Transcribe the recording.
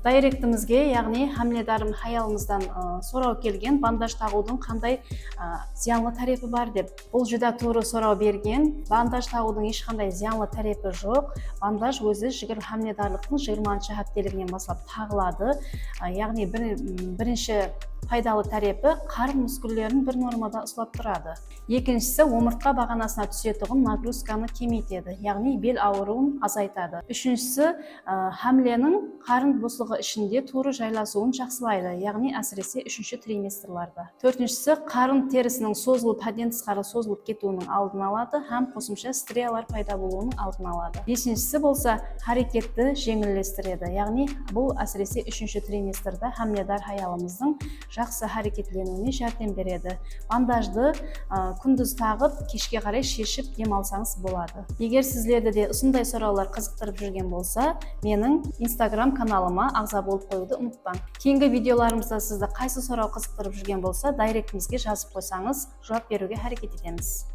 Дайректімізге, яғни Хамледарым хаялымыздан сұрау келген, бандаж тағудың қандай зиянлы тарепі бар деп. Бұл жүда туры сұрау берген. Бандаж тағудың ешқандай зиянлы тарепі жоқ. Бандаж өзі жігір хамледарлықтың 20-ші хәптелігінен бастап тағылады. Яғни бірінші пайдалы тарепі қарын мүскілдерін бір нормада ұстап тұрады. Екіншісі, омыртқа бағанасына түсетұғын нагрузканы кемейтеді, яғни бел ауруын азайтады. Үшіншісі, хамленің қарын босылығы ішінде туры жайласуын жақсылайды, яғни әсіресе 3-ші триместрларда. Төртіншісі, қарын терісінің созылып, әден тысқары созылып кетуінің алдын алады, һәм қосымша стриялар пайда болуының алдын алады. Бесіншісі болса, харекетті жеңілдестіреді, яғни бұл әсіресе 3-ші триместрда хамледар хаялымыздың жақсы харекетленуіне жәрдем береді. Бандажды күндіз тағып, кешке қарай шешіп демалсаңыз болады. Егер сіздерді де осындай сұраулар қызықтырып жүрген болса, менің Instagram каналыма ағза болып қоюды ұмытпаң. Кейінгі видеоларымызда сізді қайсы сұрау қызықтырып жүрген болса, дайректімізге жазып қойсаңыз, жауап беруге әрекет етеміз.